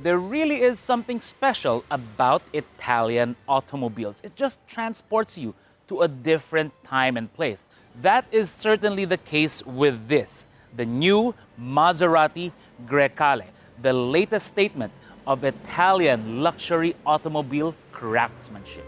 There really is something special about Italian automobiles. It just transports you to a different time and place. That is certainly the case with this, the new Maserati Grecale, the latest statement of Italian luxury automobile craftsmanship.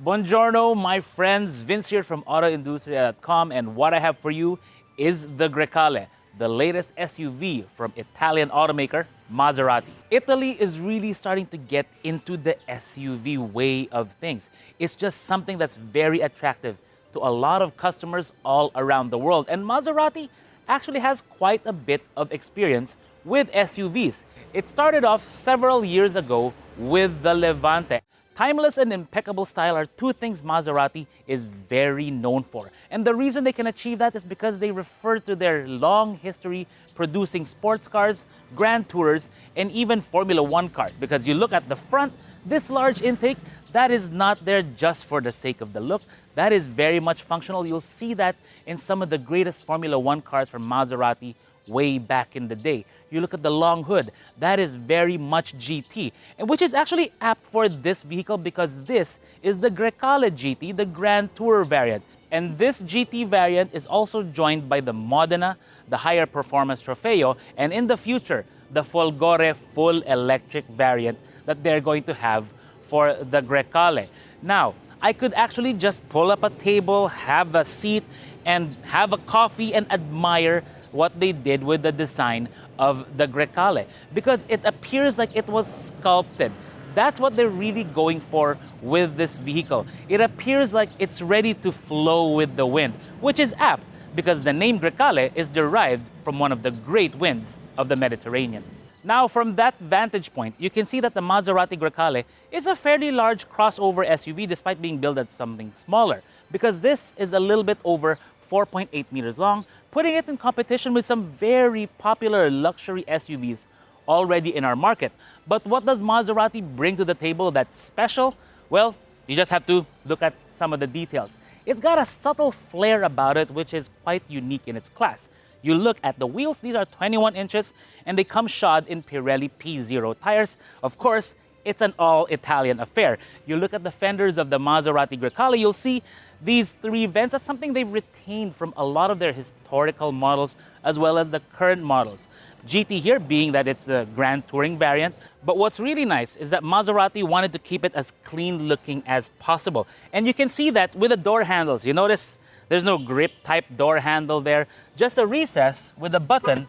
Buongiorno, my friends. Vince here from AutoIndustriya.com, and what I have for you is the Grecale, the latest SUV from Italian automaker Maserati. Italy is really starting to get into the SUV way of things. It's just something that's very attractive to a lot of customers all around the world. And Maserati actually has quite a bit of experience with SUVs. It started off several years ago with the Levante. Timeless and impeccable style are two things Maserati is very known for. And the reason they can achieve that is because they refer to their long history producing sports cars, Grand Tourers, and even Formula One cars. Because you look at the front, this large intake, that is not there just for the sake of the look. That is very much functional. You'll see that in some of the greatest Formula One cars from Maserati way back in the day. You look at the long hood, that is very much GT, and which is actually apt for this vehicle because this is the Grecale GT, the Grand Tourer variant. And this GT variant is also joined by the Modena, the higher performance Trofeo, and in the future, the Folgore full electric variant that they're going to have for the Grecale. Now, I could actually just pull up a table, have a seat, and have a coffee and admire what they did with the design of the Grecale because it appears like it was sculpted. That's what they're really going for with this vehicle. It appears like it's ready to flow with the wind, which is apt because the name Grecale is derived from one of the great winds of the Mediterranean. Now, from that vantage point, you can see that the Maserati Grecale is a fairly large crossover SUV despite being billed as something smaller because this is a little bit over 4.8 meters long, putting it in competition with some very popular luxury SUVs already in our market. But what does Maserati bring to the table that's special? Well, you just have to look at some of the details. It's got a subtle flair about it, which is quite unique in its class. You look at the wheels, these are 21 inches, and they come shod in Pirelli P0 tires. Of course, it's an all-Italian affair. You look at the fenders of the Maserati Grecale, you'll see these three vents. That's something they've retained from a lot of their historical models as well as the current models. GT here being that it's the Grand Touring variant. But what's really nice is that Maserati wanted to keep it as clean looking as possible. And you can see that with the door handles. You notice there's no grip type door handle there, just a recess with a button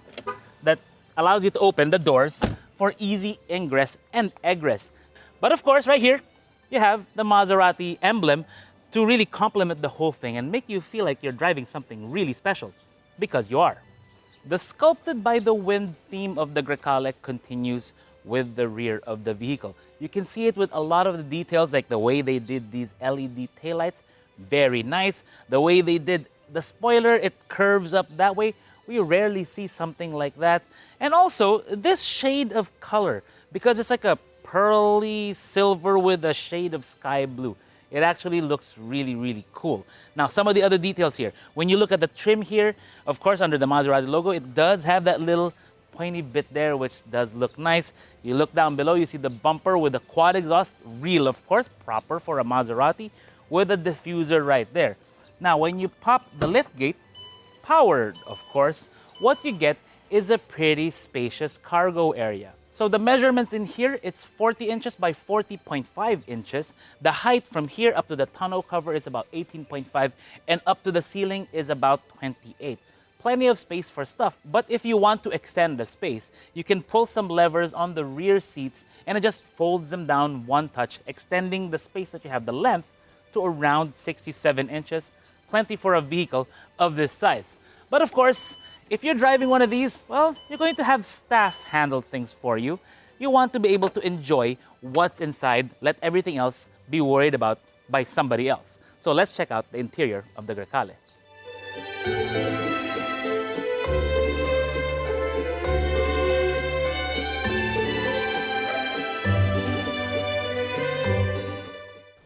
that allows you to open the doors for easy ingress and egress. But of course, right here, you have the Maserati emblem to really complement the whole thing and make you feel like you're driving something really special, because you are. The sculpted by the wind theme of the Grecale continues with the rear of the vehicle. You can see it with a lot of the details, like the way they did these LED taillights, very nice. The way they did the spoiler, it curves up that way. We rarely see something like that. And also, this shade of color, because it's like a pearly silver with a shade of sky blue. It actually looks really, really cool. Now, some of the other details here. When you look at the trim here, of course, under the Maserati logo, it does have that little pointy bit there, which does look nice. You look down below, you see the bumper with the quad exhaust, real, of course, proper for a Maserati, with a diffuser right there. Now, when you pop the liftgate, powered, of course, what you get is a pretty spacious cargo area. So the measurements in here, it's 40 inches by 40.5 inches. The height from here up to the tonneau cover is about 18.5, and up to the ceiling is about 28. Plenty of space for stuff, but if you want to extend the space, you can pull some levers on the rear seats and it just folds them down one touch, extending the space that you have, the length, to around 67 inches. Plenty for a vehicle of this size. But of course, if you're driving one of these, well, you're going to have staff handle things for you. You want to be able to enjoy what's inside, let everything else be worried about by somebody else. So let's check out the interior of the Grecale.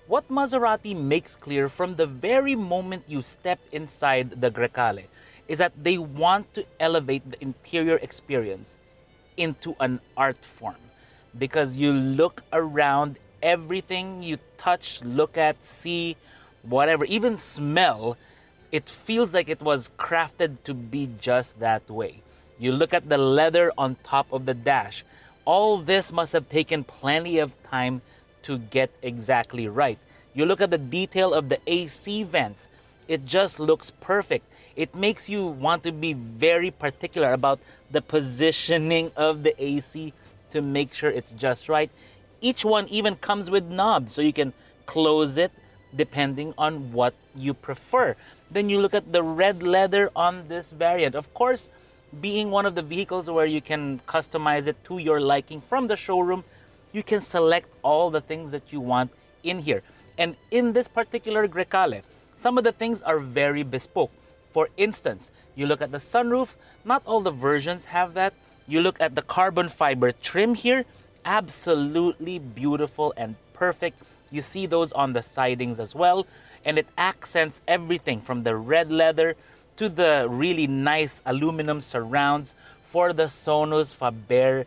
What Maserati makes clear from the very moment you step inside the Grecale is that they want to elevate the interior experience into an art form. Because you look around, everything you touch, look at, see, whatever, even smell, it feels like it was crafted to be just that way. You look at the leather on top of the dash. All this must have taken plenty of time to get exactly right. You look at the detail of the AC vents. It just looks perfect. It makes you want to be very particular about the positioning of the AC to make sure it's just right. Each one even comes with knobs, so you can close it depending on what you prefer. Then you look at the red leather on this variant. Of course, being one of the vehicles where you can customize it to your liking from the showroom, you can select all the things that you want in here. And in this particular Grecale, some of the things are very bespoke. For instance, you look at the sunroof, not all the versions have that. You look at the carbon fiber trim here, absolutely beautiful and perfect. You see those on the sidings as well, and it accents everything from the red leather to the really nice aluminum surrounds for the Sonos Faber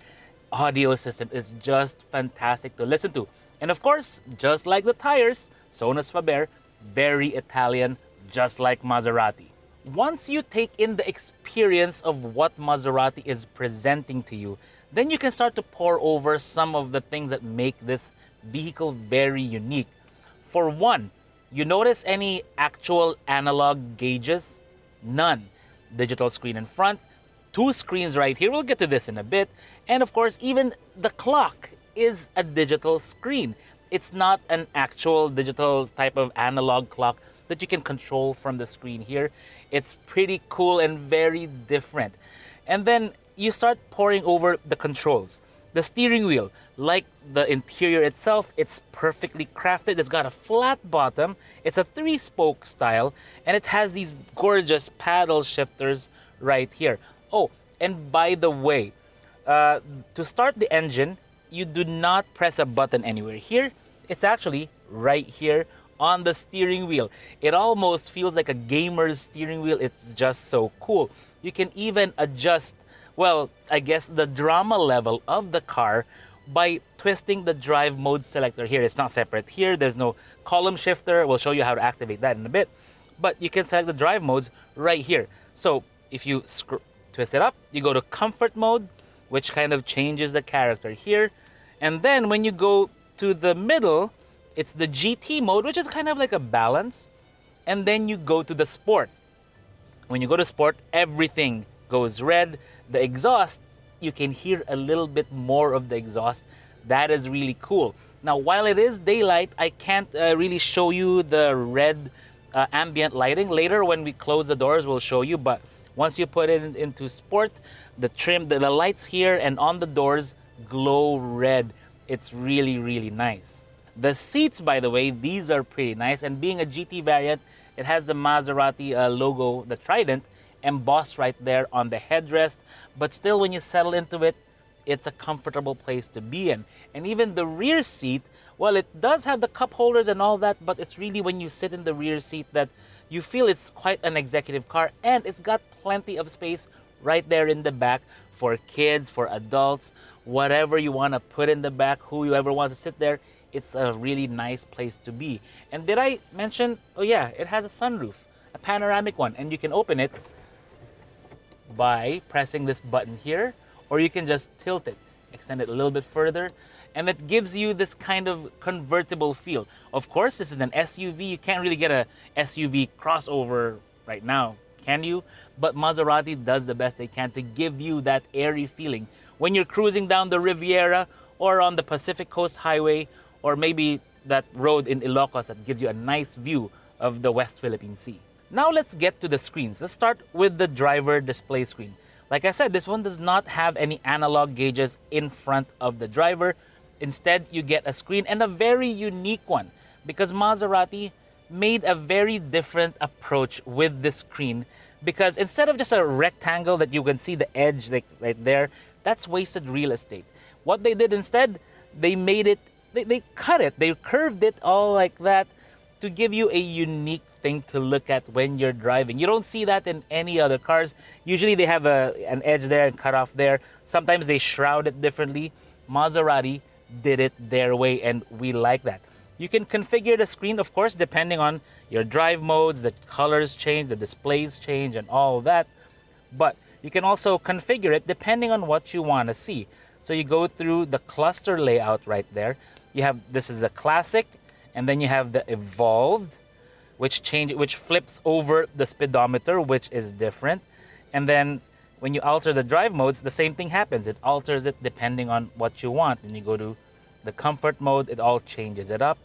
audio system. It's just fantastic to listen to. And of course, just like the tires, Sonos Faber, very Italian, just like Maserati. Once you take in the experience of what Maserati is presenting to you, then you can start to pore over some of the things that make this vehicle very unique. For one, you notice any actual analog gauges? None. Digital screen in front, two screens right here. We'll get to this in a bit. And of course, even the clock is a digital screen. It's not an actual digital type of analog clock that you can control from the screen here. It's pretty cool and very different. And then you start poring over the controls. The steering wheel, like the interior itself, it's perfectly crafted. It's got a flat bottom. It's a 3-spoke style, and it has these gorgeous paddle shifters right here. Oh, and by the way, to start the engine, you do not press a button anywhere here. It's actually right here on the steering wheel. It almost feels like a gamer's steering wheel. It's just so cool. You can even adjust, well, I guess the drama level of the car by twisting the drive mode selector here. It's not separate here. There's no column shifter. We'll show you how to activate that in a bit. But you can select the drive modes right here. So if you twist it up, you go to comfort mode, which kind of changes the character here. And then when you go to the middle, it's the GT mode, which is kind of like a balance. And then you go to the sport. When you go to sport, everything goes red. The exhaust, you can hear a little bit more of the exhaust. That is really cool. Now, while it is daylight, I can't really show you the red ambient lighting. Later, when we close the doors, we'll show you. But once you put it into sport, the trim, the lights here and on the doors glow red. It's really, really nice. The seats, by the way, these are pretty nice. And being a GT variant, it has the Maserati logo, the trident, embossed right there on the headrest. But still, when you settle into it, it's a comfortable place to be in. And even the rear seat, well, it does have the cup holders and all that, but it's really when you sit in the rear seat that you feel it's quite an executive car. And it's got plenty of space right there in the back for kids, for adults, whatever you want to put in the back, whoever wants to sit there. It's a really nice place to be. And did I mention, oh yeah, it has a sunroof, a panoramic one, and you can open it by pressing this button here, or you can just tilt it, extend it a little bit further, and it gives you this kind of convertible feel. Of course, this is an SUV. You can't really get a SUV crossover right now, can you? But Maserati does the best they can to give you that airy feeling when you're cruising down the Riviera or on the Pacific Coast Highway, or maybe that road in Ilocos that gives you a nice view of the West Philippine Sea. Now let's get to the screens. Let's start with the driver display screen. Like I said, this one does not have any analog gauges in front of the driver. Instead, you get a screen, and a very unique one, because Maserati made a very different approach with this screen, because instead of just a rectangle that you can see the edge like right there, that's wasted real estate. What they did instead, they made it they cut it, they curved it all like that to give you a unique thing to look at when you're driving. You don't see that in any other cars. Usually they have an edge there and cut off there. Sometimes they shroud it differently. Maserati did it their way, and we like that. You can configure the screen, of course, depending on your drive modes, the colors change, the displays change, and all that. But you can also configure it depending on what you want to see. So you go through the cluster layout right there. You have, this is the classic, and then you have the evolved, which flips over the speedometer, which is different. And then when you alter the drive modes, the same thing happens. It alters it depending on what you want. And you go to the comfort mode, it all changes it up.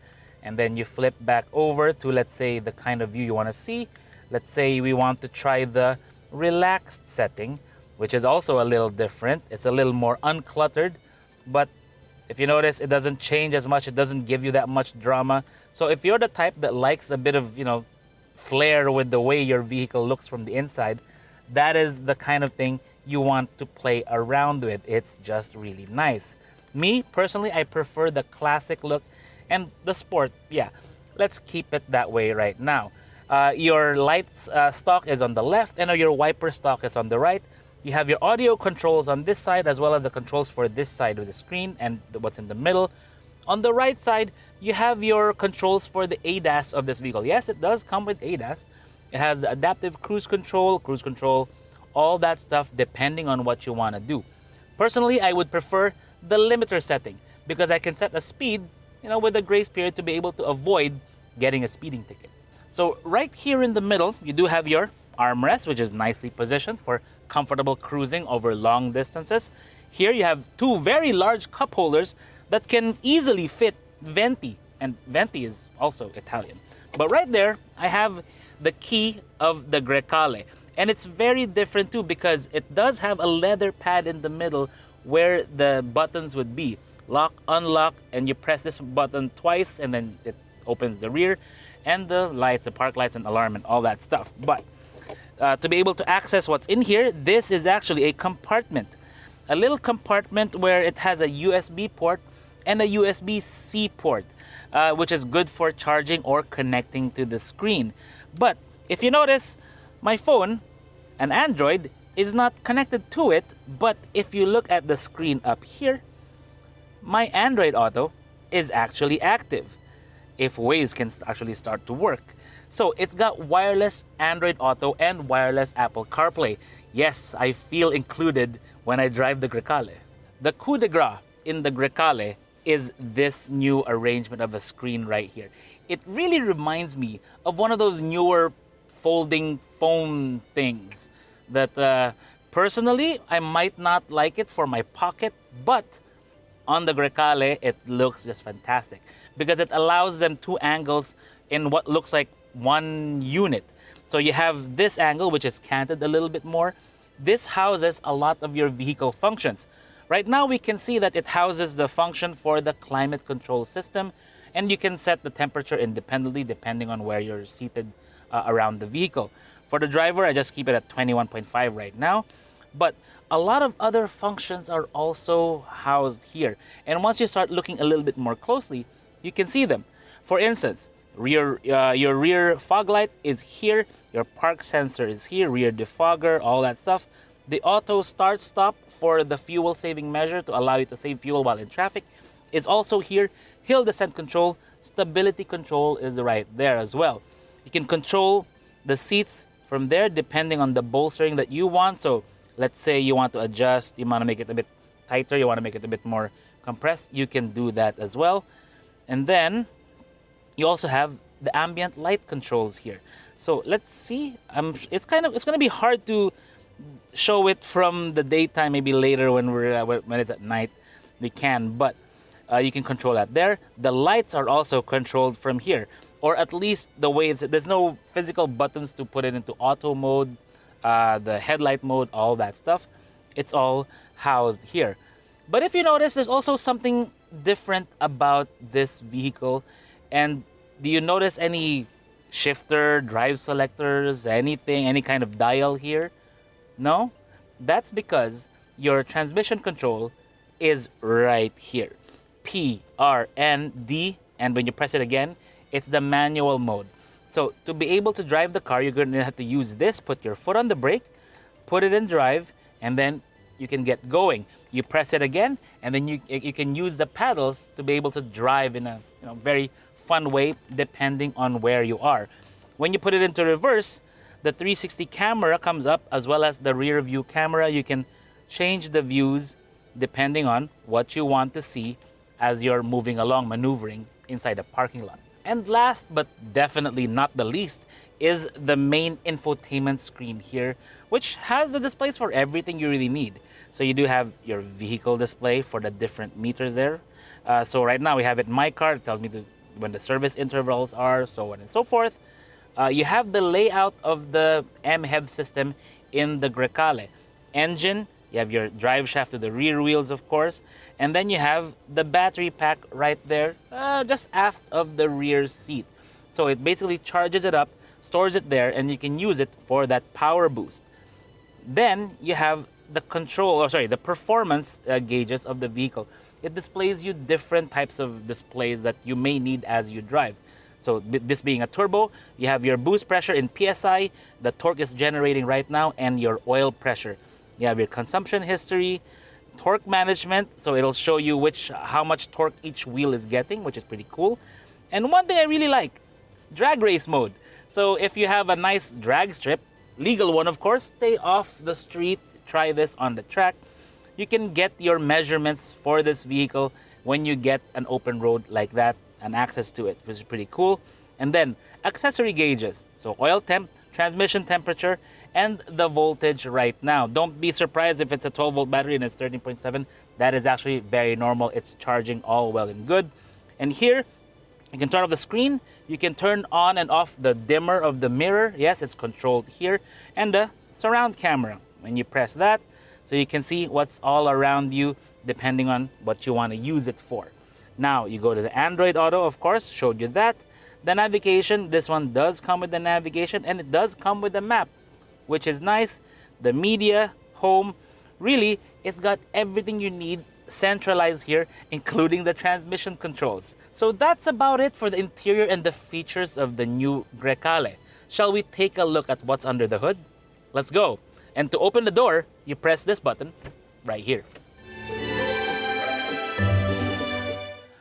And then you flip back over to, let's say, the kind of view you want to see. Let's say we want to try the relaxed setting, which is also a little different. It's a little more uncluttered, but if you notice, it doesn't change as much. It doesn't give you that much drama. So if you're the type that likes a bit of, flair with the way your vehicle looks from the inside, that is the kind of thing you want to play around with. It's just really nice. Me, personally, I prefer the classic look, and the sport, yeah, let's keep it that way right now. Your lights stock is on the left, and your wiper stock is on the right. You have your audio controls on this side, as well as the controls for this side of the screen and what's in the middle. On the right side, you have your controls for the ADAS of this vehicle. Yes, it does come with ADAS. It has the adaptive cruise control, all that stuff depending on what you want to do. Personally, I would prefer the limiter setting because I can set a speed, with a grace period to be able to avoid getting a speeding ticket. So right here in the middle, you do have your armrest, which is nicely positioned for comfortable cruising over long distances. Here you have two very large cup holders that can easily fit Venti, and Venti is also Italian. But right there, I have the key of the Grecale, and it's very different too because it does have a leather pad in the middle where the buttons would be. Lock, unlock, and you press this button twice and then it opens the rear and the lights, the park lights and alarm and all that stuff. But to be able to access what's in here, this is actually a compartment. A little compartment where it has a USB port and a USB-C port, which is good for charging or connecting to the screen. But if you notice, my phone, an Android, is not connected to it. But if you look at the screen up here, my Android Auto is actually active if Waze can actually start to work. So it's got wireless Android Auto and wireless Apple CarPlay. Yes, I feel included when I drive the Grecale. The coup de grace in the Grecale is this new arrangement of a screen right here. It really reminds me of one of those newer folding phone things that personally, I might not like it for my pocket, but on the Grecale, it looks just fantastic because it allows them two angles in what looks like one unit. So you have this angle, which is canted a little bit more. This houses a lot of your vehicle functions. Right now, we can see that it houses the function for the climate control system, and you can set the temperature independently depending on where you're seated around the vehicle. For the driver, I just keep it at 21.5 right now. But a lot of other functions are also housed here. And once you start looking a little bit more closely, you can see them. For instance, your rear fog light is here, your park sensor is here, rear defogger, all that stuff. The auto start stop for the fuel saving measure to allow you to save fuel while in traffic is also here. Hill descent control, stability control is right there as well. You can control the seats from there depending on the bolstering that you want. So let's say you want to adjust, you want to make it a bit tighter, you want to make it a bit more compressed, you can do that as well. And then you also have the ambient light controls here. So let's see. It's going to be hard to show it from the daytime. Maybe later when when it's at night, we can. But you can control that there. The lights are also controlled from here, or at least the way there's no physical buttons to put it into auto mode, the headlight mode, all that stuff. It's all housed here. But if you notice, there's also something different about this vehicle. And do you notice any shifter, drive selectors, anything, any kind of dial here? No? That's because your transmission control is right here. P, R, N, D, and when you press it again, it's the manual mode. So to be able to drive the car, you're going to have to use this, put your foot on the brake, put it in drive, and then you can get going. You press it again, and then you can use the paddles to be able to drive in a very fun way depending on where you are. When you put it into reverse, the 360 camera comes up as well as the rear view camera. You can change the views depending on what you want to see as you're moving along, maneuvering inside a parking lot. And last but definitely not the least is the main infotainment screen here, which has the displays for everything you really need. So you do have your vehicle display for the different meters there. So right now we have it in my car. It tells me when the service intervals are, so on and so forth. You have the layout of the MHEV system in the Grecale. Engine, you have your drive shaft to the rear wheels, of course. And then you have the battery pack right there, just aft of the rear seat. So it basically charges it up, stores it there, and you can use it for that power boost. Then you have the the performance gauges of the vehicle. It displays you different types of displays that you may need as you drive. So this being a turbo, you have your boost pressure in PSI, the torque is generating right now, and your oil pressure. You have your consumption history, torque management, so it'll show you how much torque each wheel is getting, which is pretty cool. And one thing I really like, drag race mode. So if you have a nice drag strip, legal one of course, stay off the street, try this on the track. You can get your measurements for this vehicle when you get an open road like that and access to it, which is pretty cool. And then accessory gauges, so oil temp, transmission temperature, and the voltage right now. Don't be surprised if it's a 12-volt battery and it's 13.7. That is actually very normal. It's charging all well and good. And here, you can turn off the screen. You can turn on and off the dimmer of the mirror. Yes, it's controlled here. And the surround camera. When you press that, so you can see what's all around you depending on what you want to use it for. Now, you go to the Android Auto, of course, showed you that. The navigation, this one does come with the navigation, and it does come with the map, which is nice. The media, home, really, it's got everything you need centralized here, including the transmission controls. So that's about it for the interior and the features of the new Grecale. Shall we take a look at what's under the hood? Let's go. And to open the door, you press this button right here.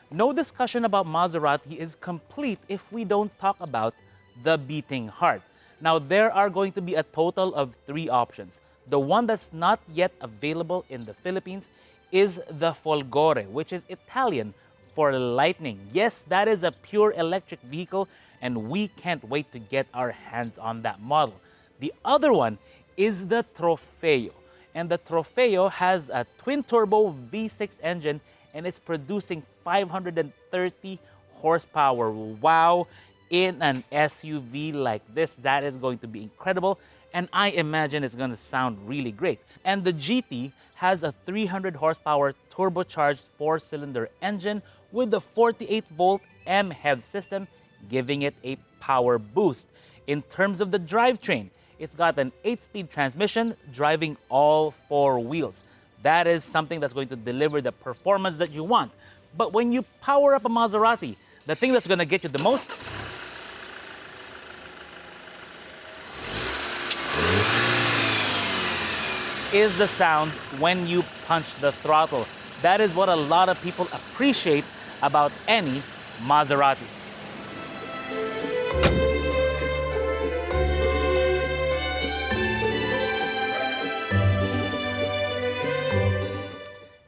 No discussion about Maserati is complete if we don't talk about the beating heart. Now, there are going to be a total of 3 options. The one that's not yet available in the Philippines is the Folgore, which is Italian for lightning. Yes, that is a pure electric vehicle, and we can't wait to get our hands on that model. The other one is the Trofeo. And the Trofeo has a twin-turbo V6 engine, and it's producing 530 horsepower. Wow! In an SUV like this, that is going to be incredible, and I imagine it's going to sound really great. And the GT has a 300 horsepower turbocharged 4-cylinder engine with the 48-volt MHEV system, giving it a power boost. In terms of the drivetrain, it's got an 8-speed transmission driving all 4 wheels. That is something that's going to deliver the performance that you want. But when you power up a Maserati, the thing that's going to get you the most is the sound when you punch the throttle. That is what a lot of people appreciate about any Maserati.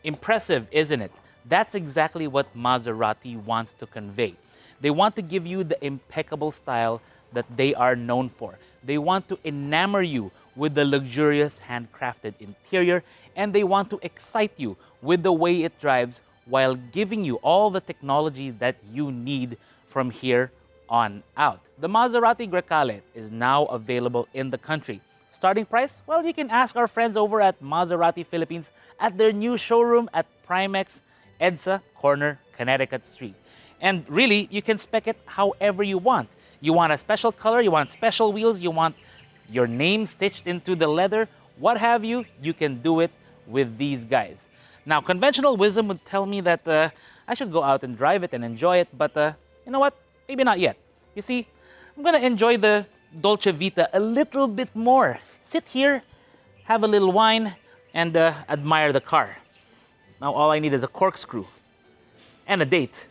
Impressive, isn't it? That's exactly what Maserati wants to convey. They want to give you the impeccable style that they are known for. They want to enamor you with the luxurious handcrafted interior, and they want to excite you with the way it drives while giving you all the technology that you need from here on out. The Maserati Grecale is now available in the country. Starting price? Well, you can ask our friends over at Maserati Philippines at their new showroom at Primex, EDSA, corner Connecticut Street. And really, you can spec it however you want. You want a special color, you want special wheels, you want your name stitched into the leather, what have you, you can do it with these guys. Now, conventional wisdom would tell me that I should go out and drive it and enjoy it, but you know what? Maybe not yet. You see, I'm gonna enjoy the Dolce Vita a little bit more. Sit here, have a little wine, and admire the car. Now all I need is a corkscrew and a date.